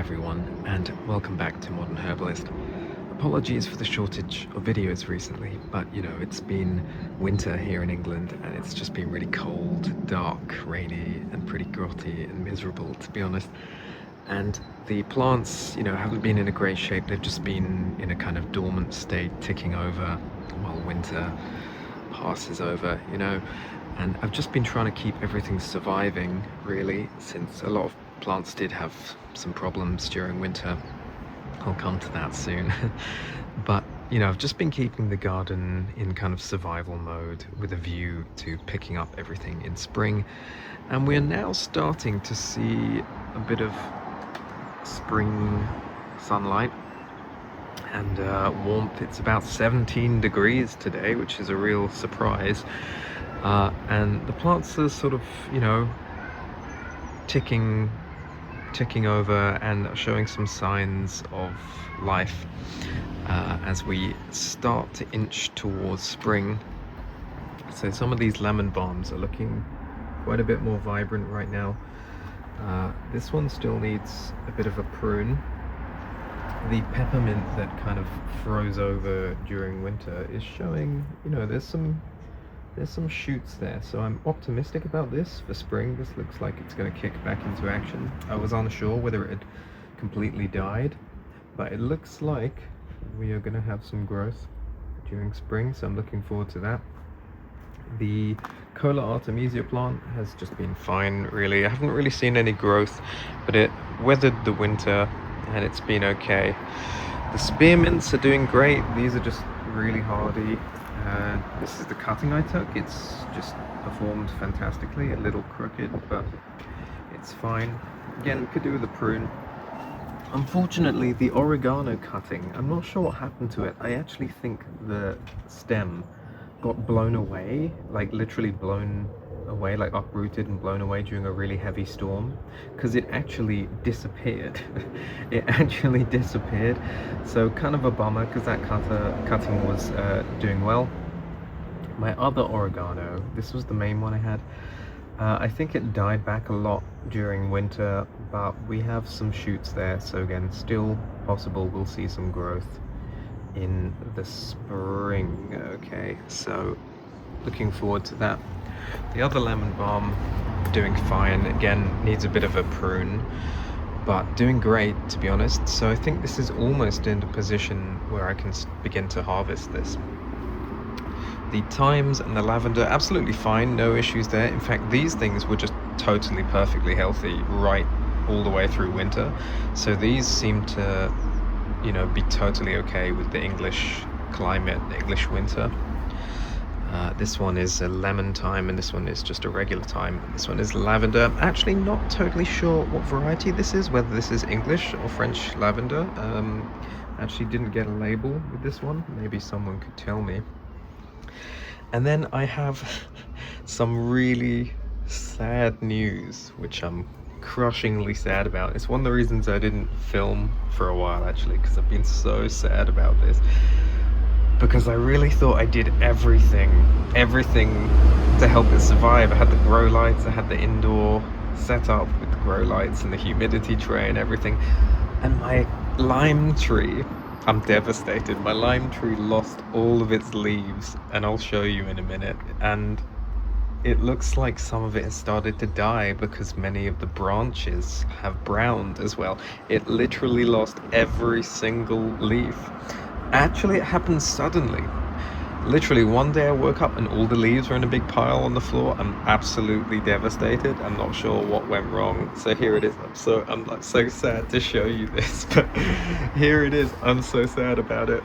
everyone, and welcome back to Modern Herbalist. Apologies for the shortage of videos recently, but it's been winter here in England and it's just been really cold, dark, rainy and pretty grotty and miserable, to be honest. And the plants, haven't been in a great shape. They've just been in a kind of dormant state, ticking over while winter passes over, and I've just been trying to keep everything surviving, really, since a lot of plants did have some problems during winter. I'll come to that soon. But I've just been keeping the garden in kind of survival mode with a view to picking up everything in spring, and we're now starting to see a bit of spring sunlight and warmth. It's about 17 degrees today, which is a real surprise, and the plants are sort of ticking over and showing some signs of life as we start to inch towards spring. So some of these lemon balms are looking quite a bit more vibrant right now. This one still needs a bit of a prune. The peppermint that kind of froze over during winter is showing, there's some shoots there, so I'm optimistic about this for spring. This looks like it's going to kick back into action. I was unsure whether it had completely died, but it looks like we are going to have some growth during spring, so I'm looking forward to that. The Cola Artemisia plant has just been fine, really. I haven't really seen any growth, but it weathered the winter and it's been okay. The spearmints are doing great. These are just really hardy. This is the cutting I took. It's just performed fantastically. A little crooked, but it's fine. Again, could do with a prune. Unfortunately, the oregano cutting, I'm not sure what happened to it. I actually think the stem got blown away, like literally blown away, like uprooted and blown away during a really heavy storm, because it actually disappeared. It actually disappeared. So kind of a bummer, because that cutting was doing well. My other oregano, this was the main one I had, I think it died back a lot during winter, but we have some shoots there, so again, still possible we'll see some growth in the spring. Okay, so looking forward to that. The other lemon balm doing fine, again needs a bit of a prune, but doing great, to be honest. So I think this is almost in a position where I can begin to harvest this. The thymes and the lavender, absolutely fine, no issues there. In fact, these things were just totally perfectly healthy right all the way through winter, so these seem to be totally okay with the English climate, the English winter. This one is a lemon thyme and this one is just a regular thyme. This one is lavender. I'm actually not totally sure what variety this is, whether this is English or French lavender. Actually didn't get a label with this one. Maybe someone could tell me. And then I have some really sad news, which I'm crushingly sad about. It's one of the reasons I didn't film for a while, actually, because I've been so sad about this. Because I really thought I did everything to help it survive. I had the grow lights, I had the indoor setup with the grow lights and the humidity tray and everything. And my lime tree, I'm devastated. My lime tree lost all of its leaves, and I'll show you in a minute. And it looks like some of it has started to die because many of the branches have browned as well. It literally lost every single leaf. Actually, it happened suddenly. Literally one day I woke up and all the leaves were in a big pile on the floor. I'm absolutely devastated. I'm not sure what went wrong. So here it is. I'm like so sad to show you this, but here it is. I'm so sad about it.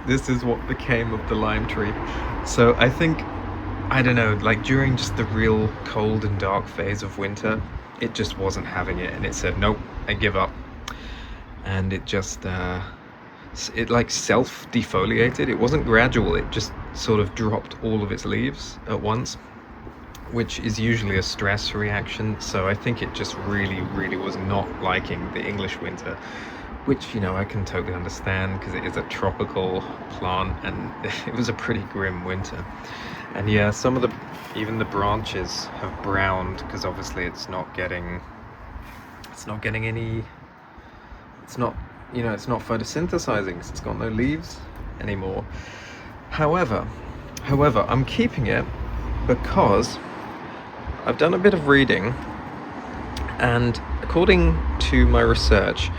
This is what became of the lime tree. So I think, I don't know, like during just the real cold and dark phase of winter, it just wasn't having it, and it said, nope, I give up. And it just it like self-defoliated. It wasn't gradual, it just sort of dropped all of its leaves at once, which is usually a stress reaction. So I think it just really was not liking the English winter, which I can totally understand, because it is a tropical plant and it was a pretty grim winter. And yeah, some of even the branches have browned, because obviously it's not getting any it's not, you know, it's not photosynthesizing because it's got no leaves anymore. However, I'm keeping it because I've done a bit of reading, and according to my research,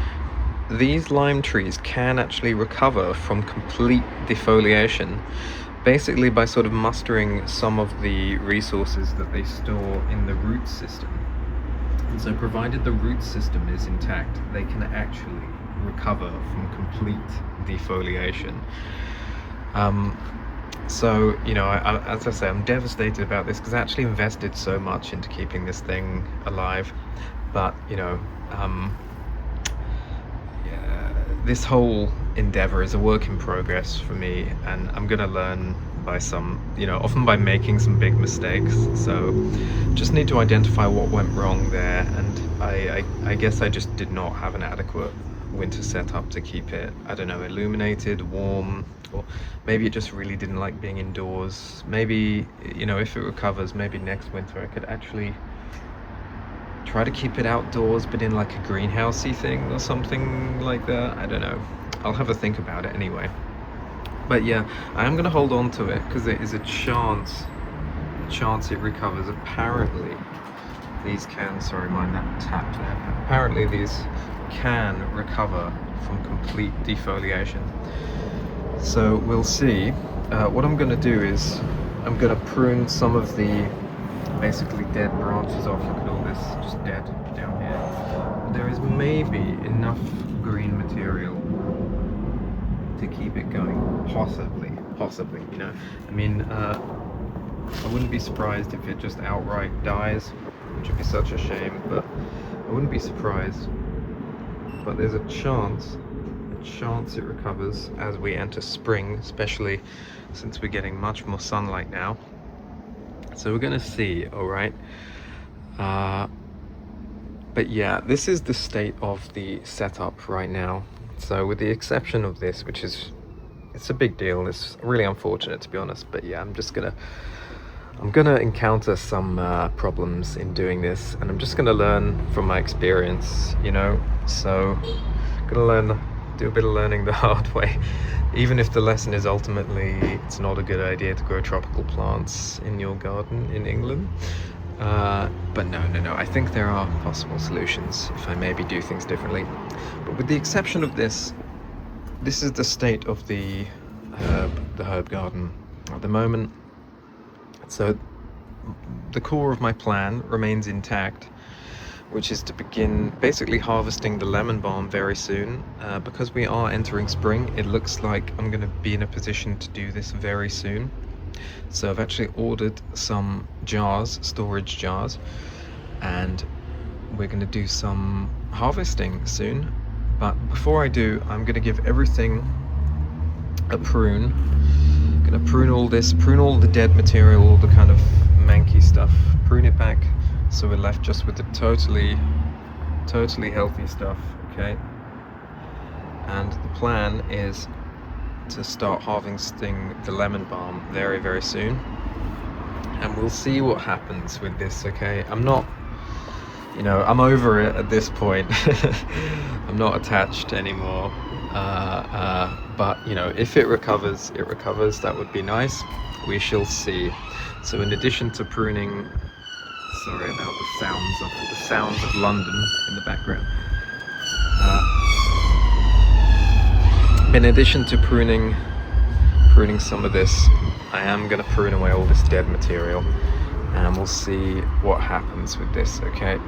these lime trees can actually recover from complete defoliation, basically by sort of mustering some of the resources that they store in the root system. And so provided the root system is intact, they can actually recover from complete defoliation. So, you know, as I say, I'm devastated about this because I actually invested so much into keeping this thing alive. But, you know, this whole endeavor is a work in progress for me, and I'm gonna learn by often by making some big mistakes. So just need to identify what went wrong there, and I guess I just did not have an adequate winter setup to keep it, I don't know, illuminated, warm, or maybe it just really didn't like being indoors. Maybe, you know, if it recovers, maybe next winter I could actually try to keep it outdoors, but in like a greenhousey thing or something like that. I don't know. I'll have a think about it anyway. But yeah, I am going to hold on to it because there is a chance it recovers. Apparently, these can, sorry, mind that tap there. Apparently, these can recover from complete defoliation. So we'll see. What I'm going to do is I'm going to prune some of the basically dead branches off. Look at all this just dead down here. There is maybe enough green material to keep it going, possibly, you know. I mean, I wouldn't be surprised if it just outright dies, which would be such a shame, but I wouldn't be surprised. But there's a chance it recovers as we enter spring, especially since we're getting much more sunlight now. So we're gonna see, all right. But yeah, this is the state of the setup right now. So with the exception of this, which is, it's a big deal, it's really unfortunate to be honest, but yeah, I'm gonna encounter some problems in doing this, and I'm just gonna learn from my experience, you know. So I'm gonna do a bit of learning the hard way, even if the lesson is ultimately it's not a good idea to grow tropical plants in your garden in England. But no, I think there are possible solutions if I maybe do things differently. But with the exception of this is the state of the herb garden at the moment. So the core of my plan remains intact, which is to begin basically harvesting the lemon balm very soon. Because we are entering spring, it looks like I'm going to be in a position to do this very soon. So I've actually ordered some jars, storage jars, and we're going to do some harvesting soon. But before I do, I'm going to give everything a prune. I'm going to prune all this, prune all the dead material, all the kind of manky stuff, prune it back so we're left just with the totally healthy stuff, okay? And the plan is to start harvesting the lemon balm very, very soon, and we'll see what happens with this, okay? I'm not, you know, I'm over it at this point. I'm not attached anymore, but you know, if it recovers, that would be nice. We shall see. So in addition to pruning, sorry about the sounds of London in the background. In addition to pruning some of this, I am going to prune away all this dead material, and we'll see what happens with this, okay?